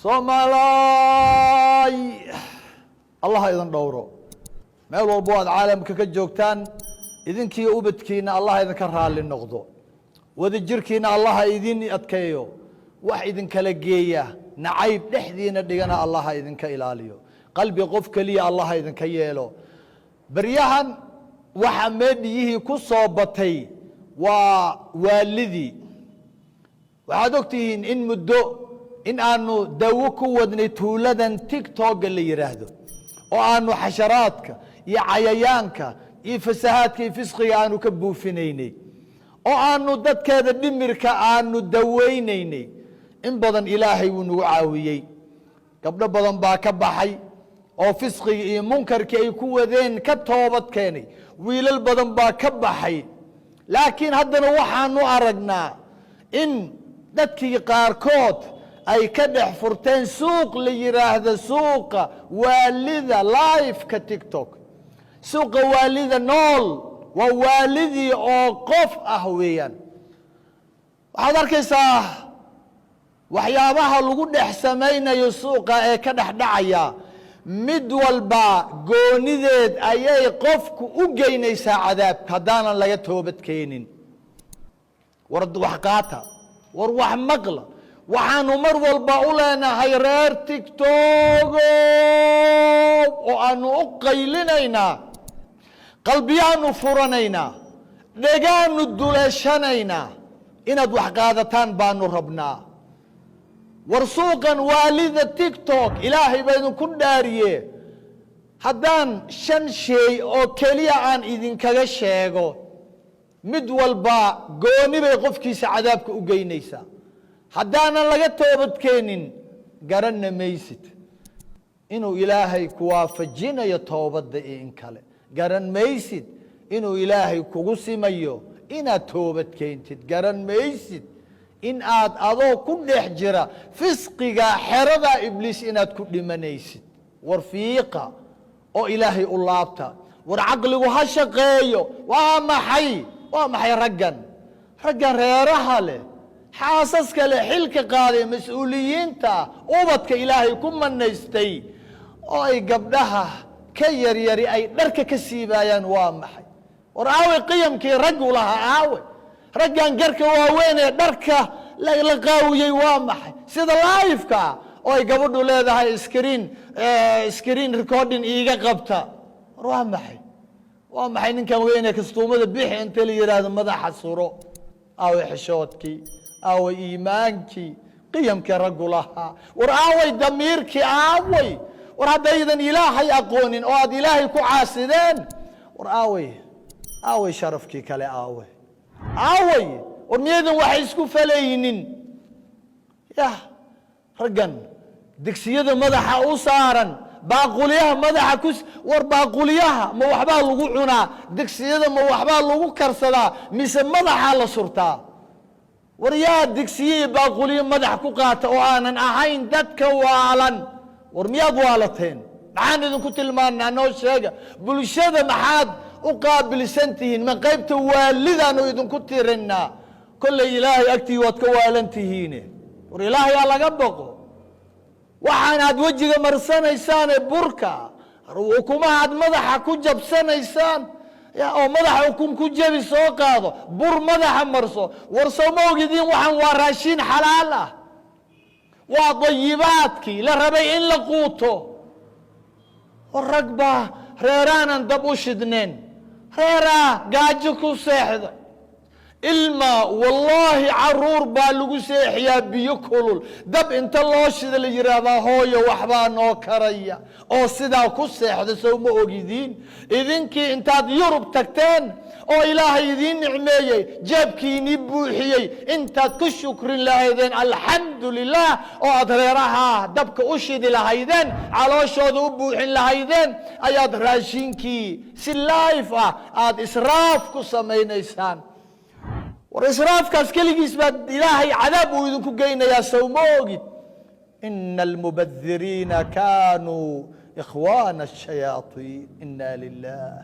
Soomaaliy Allah idin dhowro meel walba aad caalamka ka joogtaan idinkii ubadkiina Allah idinka raali noqdo wada jirkiina Allah idin adkeeyo wax idin kala geeya nacayb dhexdiina dhigana Allah idinka ilaaliyo qalbi qof kaliya Allah idinka yeelo baryahan waxa meediyihii ku soo batay waa waalidii waxaad ogtihiin in muddo in aanu dawo ku wadnay tuuladan TikTok la yiraahdo oo aanu xasharaadka iyo cayayaanka iyo fasahaadka iyo fisqiga aanu ka buufinaynay oo aanu dadkeeda dhimirka aanu daweynaynay in badan Ilaahay uu nagu caawiyay gabdho badan baa ka baxay oo fisqiga iyo munkarka ay ku wadeen ka toobad keenay wiilal badan baa ka baxay laakiin haddana waxaanu aragnaa in dadkii qaarkood ay ka dhex furteen suuq la yiraahdo suuqa waalida live ka TikTok suuqa waalida nool waa waalidii oo qof ah weeyaan waxaad arkaysaa waxyaabaha lagu dhex samaynayo suuqa ee ka dhex dhacaya mid walba goonideed ayay qofku u geynaysaa cadaabka haddaanan laga toobad keenin war wax qaata war wax maqla waxaanu mar walba u leenahay reer TikTok oo aanu u qaylinaynaa qalbiyaanu furanaynaa dhagaanu duleeshanaynaa inaad wax qaadataan baanu rabnaa war suuqan waalida TikTok ilaahay baa idinku dhaariye haddaan 5 shay oo keliya aan idinkaga sheego mid walba gooni bay qofkiisa cadaabka u geynaysaa haddaanan laga toobad keenin garanna maysid inuu ilaahay ku waafajinayo toobadda in kale garan maysid inuu ilaahay kugu simayo inaad toobad keentid garan maysid in aad adoo ku dhex jira fisqiga xerada ibliis inaad ku dhimanaysid war fiiqa oo ilaahay u laabta war aqligu ha shaqeeyo waa maxay raggan reeraha leh xaasaska leh xilka qaaday mas'uuliyiinta ubadka ilaahay ku manaystay oo ay gabdhaha ka yaryari ay dharka ka siibayaan waa maxay war aawe qiyamkii raggu lahaa aawe raggan garka waaweyn ee dharka la qaawiyay waa maxay sida live-ka oo ay gabadhu leedahay screen recording iiga qabta war waa maxay ninkan weyn ee kastuumada bixi inta la yiraahdo madaxa suro aawe xishoodkii aawe iimaankii qiyamkii raggu lahaa war aawe damiirkii aawe war haddaydan ilaahay aqoonin oo aad ilaahay ku caasideen war aawe sharafkii kale aawe war miyadan waxay isku falaynin ya raggan digsiyada madaxa u saaran baaqulyaha madaxa ku war baaqulyaha ma waxbaa lagu cunaa digsiyada ma waxbaa lagu karsadaa mise madaxa la surtaa war yaa digsiye baaqulyo madax ku qaata oo aanan ahayn dadka waalan war miyaad waalateen maxaan idinku tilmaanaa noo sheega bulshada maxaad u qaabilsantihiin ma qaybta waalidaanu idinku tirinaa kolley ilaahay agtii waad ka waalantihiine war ilaahay aa laga boqo waxaan aad wejiga marsanaysaan ee burka ukumaha aad madaxa ku jabsanaysaan oo madaxa ukun ku jabi soo qaado bur madaxa marso war soo ma ogidin waxaan waa raashin xalaal ah waa dayibaadkii la rabay in la quuto war rag baa reeraanan dab u shidneen reeraa gaajo ku seexda ilma wallaahi caruur baa lagu seexiyaa biyo kulul dab inta loo shida la yiraahdaa hooyo waxbaa noo karaya oo sidaa ku seexda soo ma ogidiin idinkii intaad Yurub tagteen oo ilaahay idiin nicmeeyay jeebkiinii buuxiyey intaad ku shukrin lahaydeen alxamdulilah oo aad reeraha dabka u shidi lahaydeen calooshooda u buuxin lahaydeen ayaad raashinkii si live ah aad israaf ku samaynaysaan war israafkaas keligiis baa ilaahay cadaab uu idinku geynayaa soo ma ogid إن المبذرين كانوا إخوان الشياطين إنا لله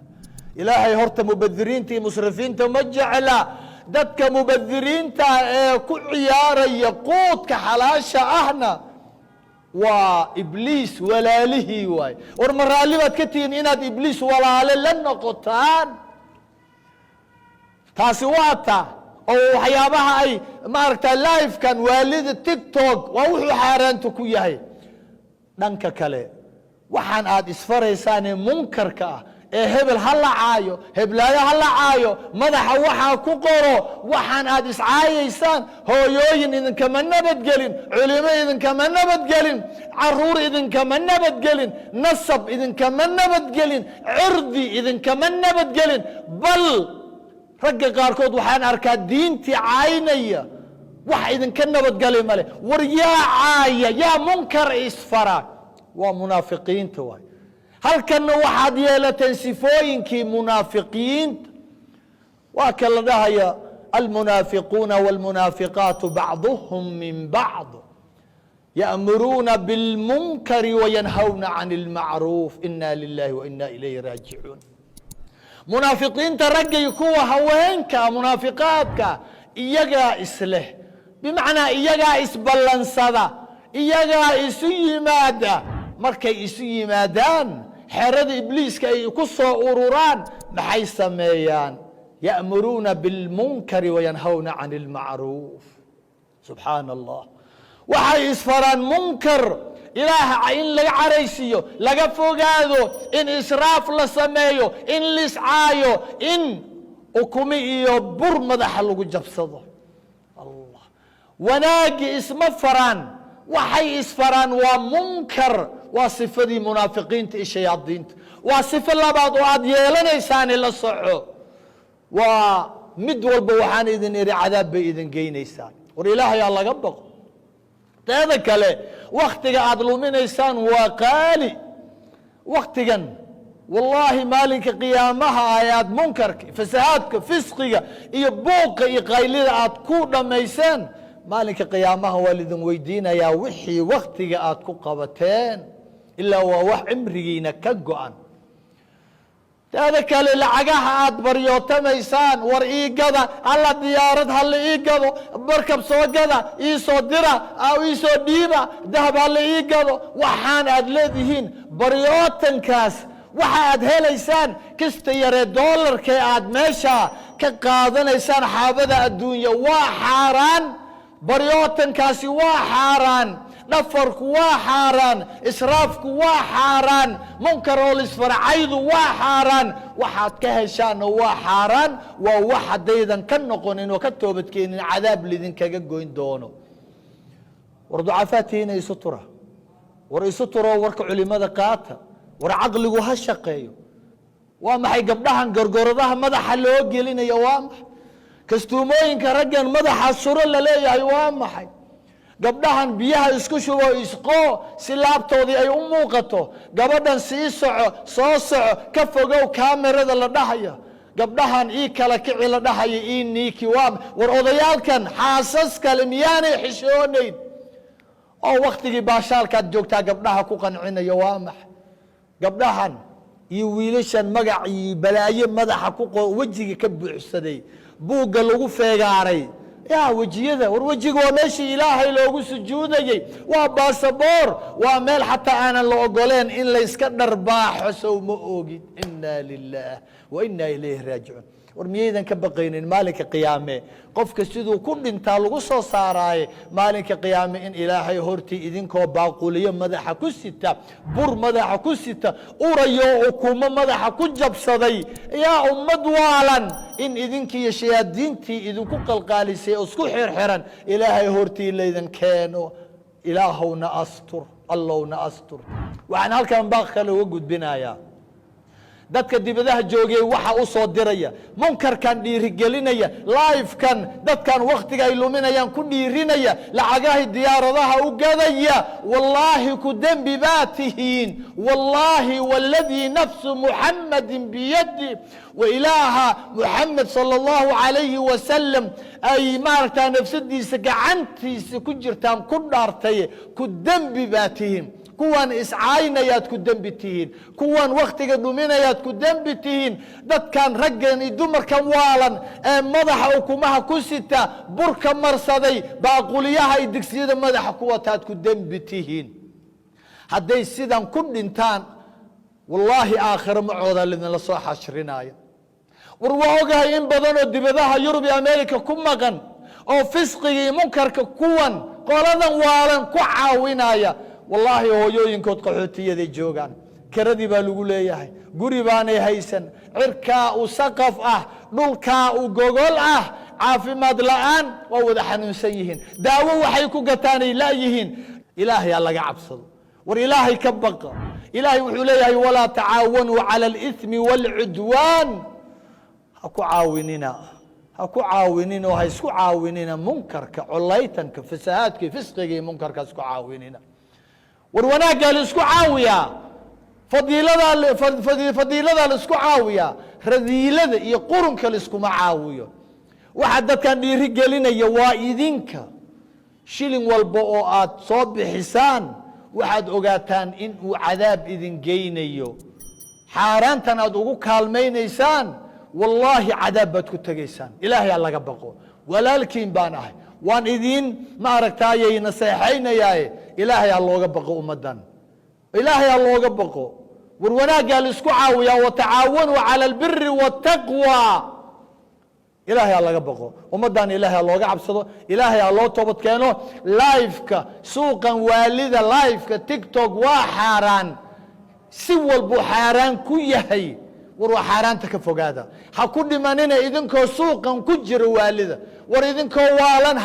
إلهي هرت مبذرين تي مسرفين تمجعلا دتك مبذرين تا كل عيار يقود كحلاشة أهنا وإبليس ولاله واي ورمرالبات كتين إناد إبليس ولاله لن نقطان تاسواتا أو حيابها أي ماركتا لايف كان والد التيك توك ووحو حارانتو كوياهي دانكا كالي وحان آد إسفريساني منكركا hebel ha la caayo heblaayo ha la caayo madaxa waxaa ku qoro waxaan aad iscaayaysaan hooyooyin idinkama nabadgelin culimo idinkama nabadgelin caruur idinkama nabadgelin nasab idinkama nabadgelin cirdi idinkama nabadgelin bal ragga qaarkood waxaan arkaa diintii caynaya wax idinka nabadgelay male war yaa caaya yaa munkar isfara waa munaafiqiinta waay halkana waxaad yeelateen sifooyinkii munaafiqiinta waa kala dhahaya almunaafiquuna walmunaafiqaatu bacduhum min bacd ya'muruuna bilmunkari wayanhawna can ilmacruuf ina lilahi wa ina ilayhi raajicuun munaafiqiinta raggay kuwa haweenka munaafiqaadka iyagaa isleh bimacnaa iyagaa isballansada iyagaa isu yimaada markay isu yimaadaan xerada ibliiska ay ku soo ururaan maxay sameeyaan ya'muruuna bilmunkari wayanhawna can ilmacruuf subxaana allah waxay isfaraan munkar ilaaha in laga caraysiiyo laga fogaado in israaf la sameeyo in liscaayo in ukumi iyo bur madaxa lagu jabsado allah wanaagi isma faraan waxay isfaraan waa munkar waa sifadii munaafiqiinta iyo shayaadiinta waa sifo labaad oo aad yeelanaysaan la soco waa mid walba waxaan idin iri cadaab bay idin geynaysaan war ilaahay aa laga baqo teeda kale waktiga aad luminaysaan waa qaali waktigan wallaahi maalinka qiyaamaha ayaad munkarka fasahaadka fisqiga iyo buuqa iyo qaylida aad ku dhammayseen maalinka qiyaamaha waa lidin weydiinayaa wixii waktiga aad ku qabateen ilaa waa wax cimrigiina ka go-an teeda kale lacagaha aad baryootamaysaan war ii gada alla diyaarad hala ii gado barkab soo gada ii soo dira ii soo dhiiba dahab hala ii gado waxaan aad leedihiin baryootankaas waxa aad helaysaan kasta yaree doolarkee aad meesha ka qaadanaysaan xaabada adduunya waa xaaraan baryootankaasi waa xaaraan dhafarku waa xaaraan israafku waa xaaraan munkar oo lisfarcaydu waa xaaraan waxaad ka heshaanna waa xaaraan waa wax haddaydan ka noqonin oo ka toobadkeenin cadaab lidinkaga goyn doono war ducafaatiina isu tura war isu turo warka culimada qaata war caqligu ha shaqeeyo waa maxay gabdhahan gorgoradaha madaxa loo gelinayo waa maxay kastuumooyinka raggan madaxa suro la leeyahay waa maxay gabdhahan biyaha isku shubo isqoo si laabtoodii ay u muuqato gabadhan sii soco soo soco ka fogow kaamirada la dhahaya gabdhahan ii kala kici la dhahaya ii niiki waa war odayaalkan xaasas kale miyaanay xishoonayn oo waktigii baashaalkaad joogtaa gabdhaha ku qancinayo waa maxay gabdhahan iyo wiilashan magac iyo balaayo madaxa ku wejiga ka buuxsaday buugga lagu feegaaray yaa wejiyada war wejiga waa meeshii ilaahay loogu sujuudayey waa baasaboor waa meel xataa aanan la ogoleen in layska dharbaaxo sow ma ogid inaa lilah wa inaa ilayhi raajicuun war miyaydan ka baqaynin maalinka qiyaame qofka siduu ku dhintaa lagu soo saaraaye maalinka qiyaame in ilaahay hortii idinkoo baaquliyo madaxa ku sita bur madaxa ku sita urayo ukumo madaxa ku jabsaday yaa ummad waalan in idinkiiyo shayaadiintii idinku qalqaalisay oo isku xirxiran ilaahay hortii laydin keeno ilaahowna astur allowna astur waxaan halkan baaq kale uga gudbinayaa dadka dibadaha joogay waxa u soo diraya munkarkan dhiirigelinaya live-kan dadkan wakhtiga ay luminayaan ku dhiirinaya lacagahay diyaaradaha u gadaya wallaahi ku dembi baa tihiin wallaahi waladii nafsu muxammadin biyadi wa ilaaha muxamed sala allahu calayhi wasalam ay maaragtaa nafsadiisa gacantiisa ku jirtaan ku dhaartay ku dembi baa tihiin kuwan iscaynayaad ku dembi tihiin kuwan wakhtiga dhuminayaad ku dembi tihiin dadkan raggan iyo dumarkan waalan ee madaxa ukumaha ku sita burka marsaday baaquliyaha iyo digsiyada madaxa ku wataad ku dembi tihiin hadday sidan ku dhintaan wallaahi aakhiro macooda lidinla soo xashrinaya war waa ogahay in badan oo dibadaha Yurub iyo Ameerika ku maqan oo fisqiga iyo munkarka kuwan qoladan waalan ku caawinaya wallaahi hooyooyinkood qaxootiyada joogaan karadii baa lagu leeyahay guri baanay haysan cirkaa u saqaf ah dhulkaa u gogol ah caafimaad la'aan waa wada xanuunsan yihiin daawo waxay ku gataanay la yihiin ilaahay laga cabsado war ilaahay ka baqa ilaahay wuxuu leeyahay wala tacaawanu cala al-ithmi wal-udwan ha ku caawinina oo ha isku caawinina munkarka colaytanka fasahaadka fisqiga iyo munkarka isku caawinina war wanaaga la isku caawiya fadiilada la isku caawiya radiilada iyo qurunka la isku caawiyo waxa dadkan dhiiri gelinaya waa idinka shilin walba oo aad soo bixisaan waxaad ogaataan in uu cadaab idin geynayo xaaraantan aad ugu kaalmaynaysaan wallaahi cadaab baad ku tegaysaan ilaahay laga baqo walaalkiin baan ahay waan idin ma aragtaayay naseexaynayaaye ilaahay looga baqo ummadan ilaahay looga baqo war wanaaga la isku caawiya wa tacaawanu cala albirri wattaqwa ilaahay laga baqo ummadan ilaahay looga cabsado ilaahay loo toobad keeno live-ka suuqan waalida live-ka TikTok waa xaraan si walba xaraan ku yahay war waa xaraanta ka fogaada ha ku dhimanina idinkoo suuqan ku jira waalida war idinkoo waalan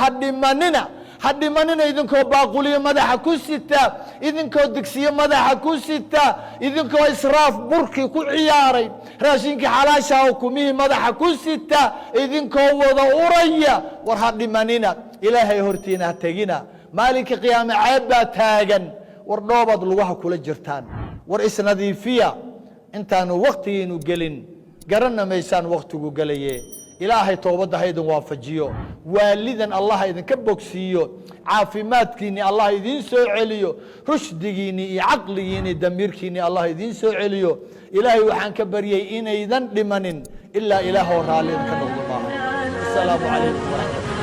ha dhimanina idinkoo baaquliyo madaxa ku sita idinkoo digsiyo madaxa ku sita idinkoo israaf burki ku ciyaaray raashinka xalaasha oo kumii madaxa ku sita idinkoo wada uraya war ha dhimanina ilaahay hortiina tagina maalinka qiyaama ceebba taagan war dhoobad lugaha kula jirtaan war isnadiifiya intaanu waqtigeenu gelin garanna meeshaan waqtigu galaye ilaahay toobada haydan waafajiyo waalidan Allah idinka bogsiyo caafimaadkiini Allah idin soo celiyo rushdigiini iyo aqligiini damirkiini Allah idin soo celiyo ilaahay waxaan ka bariyay inaydan dhimanin illa ilaahu raali ka noqdo. Assalaamu alaykum wa rahmatullahi